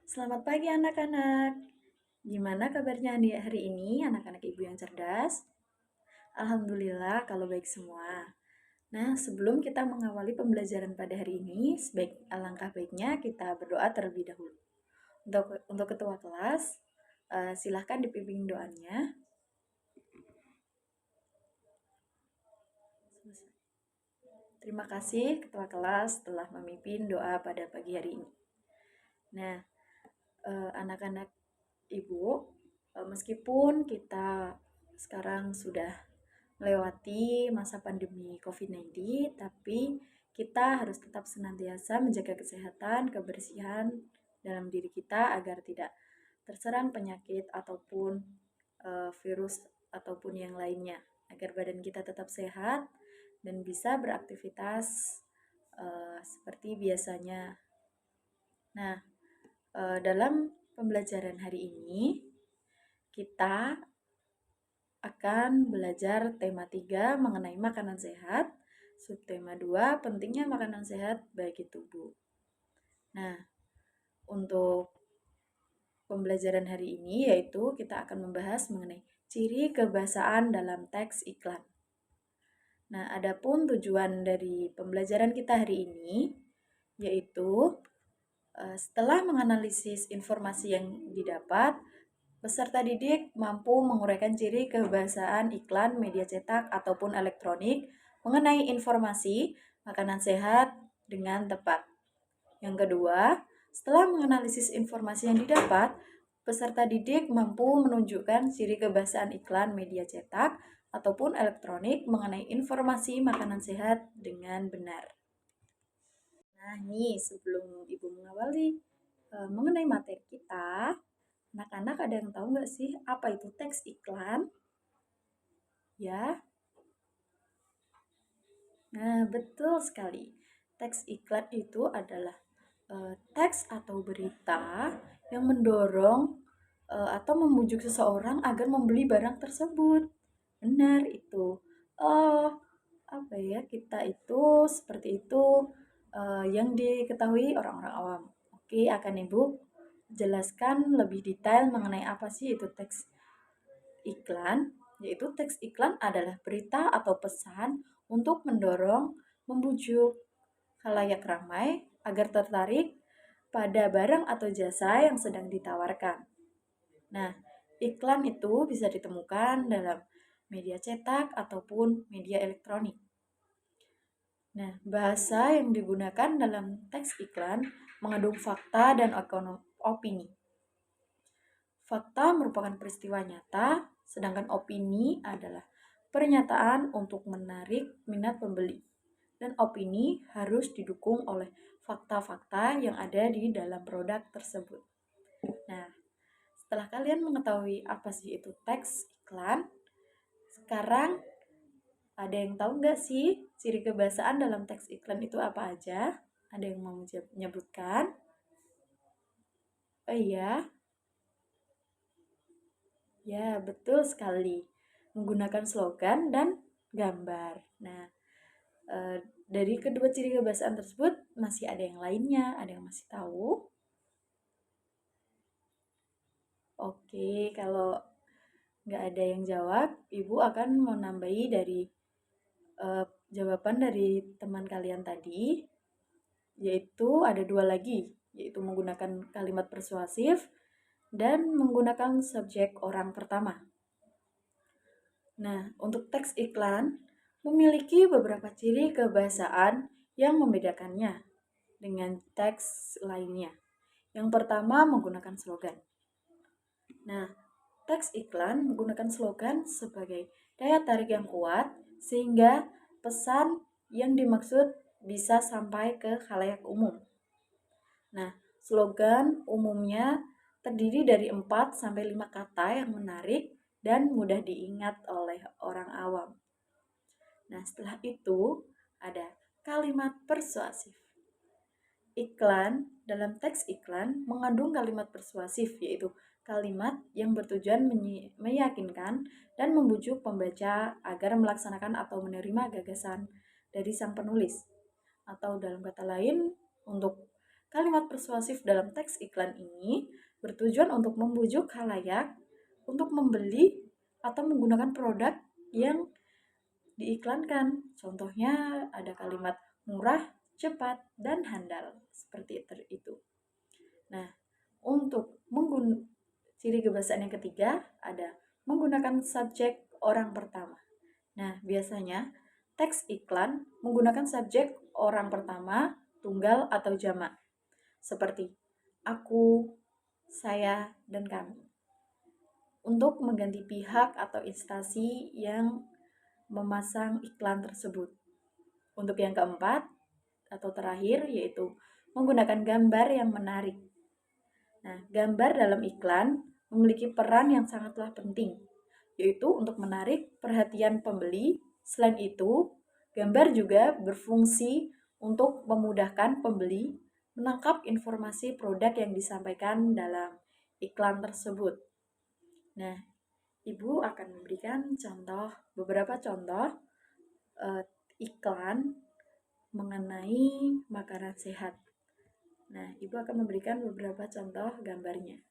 Selamat pagi anak-anak. Gimana kabarnya di hari ini anak-anak ibu yang cerdas? Alhamdulillah kalau baik semua. Nah, sebelum kita mengawali pembelajaran pada hari ini, alangkah baiknya kita berdoa terlebih dahulu. Untuk ketua kelas, silahkan dipimpin doanya. Terima kasih ketua kelas telah memimpin doa pada pagi hari ini. Nah, anak-anak ibu, meskipun kita sekarang sudah melewati masa pandemi COVID-19, tapi kita harus tetap senantiasa menjaga kesehatan, kebersihan dalam diri kita agar tidak terserang penyakit ataupun virus ataupun yang lainnya, agar badan kita tetap sehat dan bisa beraktivitas seperti biasanya. Nah, dalam pembelajaran hari ini kita akan belajar tema 3 mengenai makanan sehat, subtema 2 pentingnya makanan sehat bagi tubuh. Nah, untuk pembelajaran hari ini yaitu kita akan membahas mengenai ciri kebahasaan dalam teks iklan. Nah, adapun tujuan dari pembelajaran kita hari ini yaitu setelah menganalisis informasi yang didapat, peserta didik mampu menguraikan ciri kebahasaan iklan media cetak ataupun elektronik mengenai informasi makanan sehat dengan tepat. Yang kedua, setelah menganalisis informasi yang didapat, peserta didik mampu menunjukkan ciri kebahasaan iklan media cetak ataupun elektronik mengenai informasi makanan sehat dengan benar. Nah, nih sebelum Ibu mengawali mengenai materi kita, anak-anak ada yang tahu nggak sih apa itu teks iklan? Ya, nah betul sekali. Teks iklan itu adalah teks atau berita yang mendorong atau membujuk seseorang agar membeli barang tersebut. Benar itu. Oh, apa ya, kita itu seperti itu yang diketahui orang-orang awam. Oke, akan Ibu jelaskan lebih detail mengenai apa sih itu teks iklan, yaitu teks iklan adalah berita atau pesan untuk mendorong, membujuk khalayak ramai agar tertarik pada barang atau jasa yang sedang ditawarkan. Nah, iklan itu bisa ditemukan dalam media cetak ataupun media elektronik. Nah, bahasa yang digunakan dalam teks iklan mengandung fakta dan opini. Fakta merupakan peristiwa nyata, sedangkan opini adalah pernyataan untuk menarik minat pembeli. Dan opini harus didukung oleh fakta-fakta yang ada di dalam produk tersebut. Nah, setelah kalian mengetahui apa sih itu teks iklan, sekarang ada yang tahu nggak sih ciri kebahasaan dalam teks iklan itu apa aja? Ada yang mau menyebutkan? Oh iya, ya betul sekali. Menggunakan slogan dan gambar. Nah, dari kedua ciri kebahasaan tersebut masih ada yang lainnya, ada yang masih tahu? Oke, kalau nggak ada yang jawab, Ibu akan menambahi dari jawaban dari teman kalian tadi, yaitu ada dua lagi, yaitu menggunakan kalimat persuasif dan menggunakan subjek orang pertama. Nah, untuk teks iklan memiliki beberapa ciri kebahasaan yang membedakannya dengan teks lainnya. Yang pertama, menggunakan slogan. Nah, teks iklan menggunakan slogan sebagai daya tarik yang kuat sehingga pesan yang dimaksud bisa sampai ke khalayak umum. Nah, slogan umumnya terdiri dari 4-5 kata yang menarik dan mudah diingat oleh orang awam. Nah, setelah itu ada kalimat persuasif. Iklan, dalam teks iklan mengandung kalimat persuasif, yaitu kalimat yang bertujuan meyakinkan dan membujuk pembaca agar melaksanakan atau menerima gagasan dari sang penulis. Atau dalam kata lain, untuk kalimat persuasif dalam teks iklan ini bertujuan untuk membujuk khalayak untuk membeli atau menggunakan produk yang diiklankan. Contohnya ada kalimat murah, cepat, dan handal. Seperti itu. Nah, untuk ciri kebahasaan yang ketiga ada menggunakan subjek orang pertama. Nah, biasanya teks iklan menggunakan subjek orang pertama, tunggal atau jamak. Seperti aku, saya, dan kami. Untuk mengganti pihak atau instansi yang memasang iklan tersebut. Untuk yang keempat atau terakhir yaitu menggunakan gambar yang menarik. Nah, gambar dalam iklan memiliki peran yang sangatlah penting, yaitu untuk menarik perhatian pembeli. Selain itu, gambar juga berfungsi untuk memudahkan pembeli menangkap informasi produk yang disampaikan dalam iklan tersebut. Nah, Ibu akan memberikan beberapa contoh iklan mengenai makanan sehat. Nah, Ibu akan memberikan beberapa contoh gambarnya.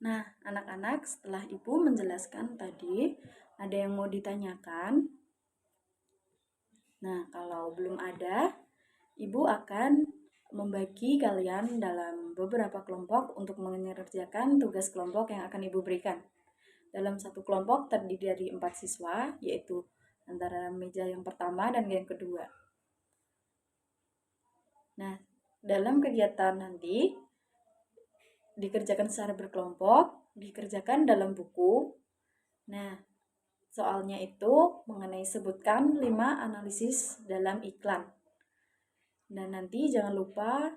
Nah, anak-anak, setelah Ibu menjelaskan tadi, ada yang mau ditanyakan? Nah, kalau belum ada, Ibu akan membagi kalian dalam beberapa kelompok untuk mengerjakan tugas kelompok yang akan Ibu berikan. Dalam satu kelompok terdiri dari 4 siswa, yaitu antara meja yang pertama dan yang kedua. Nah, dalam kegiatan nanti dikerjakan secara berkelompok, dikerjakan dalam buku. Nah, soalnya itu mengenai sebutkan 5 analisis dalam iklan. Dan nanti jangan lupa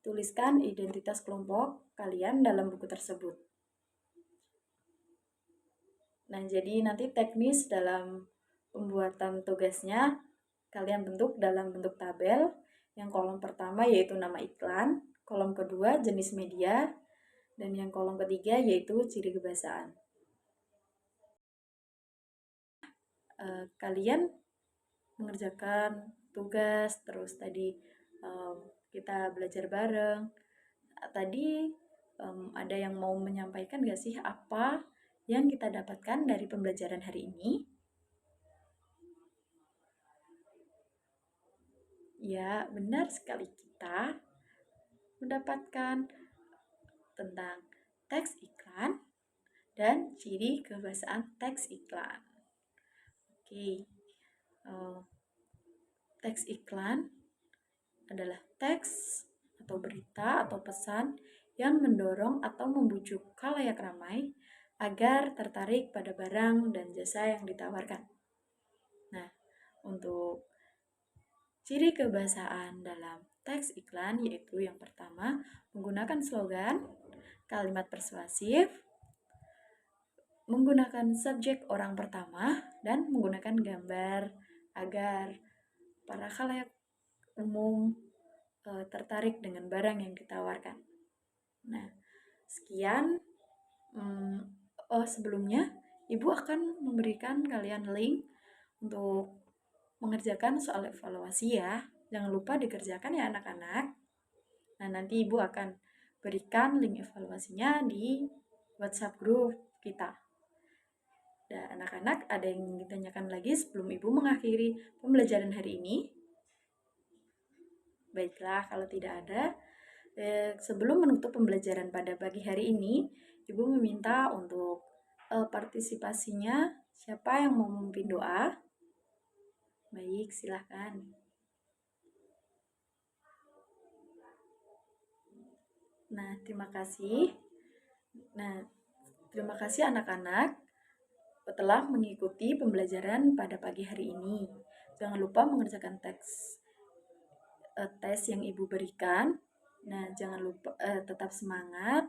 tuliskan identitas kelompok kalian dalam buku tersebut. Nah, jadi nanti teknis dalam pembuatan tugasnya kalian bentuk dalam bentuk tabel. Yang kolom pertama yaitu nama iklan, kolom kedua jenis media, dan yang kolom ketiga yaitu ciri kebahasaan. Kalian mengerjakan tugas, terus tadi kita belajar bareng. Tadi ada yang mau menyampaikan gak sih apa yang kita dapatkan dari pembelajaran hari ini? Ya, benar sekali, kita mendapatkan tentang teks iklan dan ciri kebahasaan teks iklan. Oke, teks iklan adalah teks atau berita atau pesan yang mendorong atau membujuk khalayak ramai agar tertarik pada barang dan jasa yang ditawarkan. Nah, untuk ciri kebahasaan dalam teks iklan yaitu yang pertama, menggunakan slogan, kalimat persuasif, menggunakan subjek orang pertama, dan menggunakan gambar agar para khalayak umum tertarik dengan barang yang ditawarkan. Nah, sekian. Sebelumnya, Ibu akan memberikan kalian link untuk mengerjakan soal evaluasi ya. Jangan lupa dikerjakan ya anak-anak. Nah, nanti Ibu akan berikan link evaluasinya di WhatsApp group kita. Dan anak-anak, ada yang ingin ditanyakan lagi sebelum Ibu mengakhiri pembelajaran hari ini? Baiklah, kalau tidak ada, sebelum menutup pembelajaran pada pagi hari ini, Ibu meminta untuk partisipasinya. Siapa yang mau memimpin doa? Baik, silahkan. Nah, terima kasih. Terima kasih anak-anak telah mengikuti pembelajaran pada pagi hari ini. Jangan lupa mengerjakan tes yang Ibu berikan. Nah, jangan lupa tetap semangat.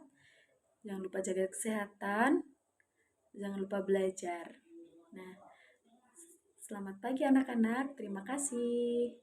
Jangan lupa jaga kesehatan. Jangan lupa belajar. Nah, Selamat pagi anak-anak, terima kasih.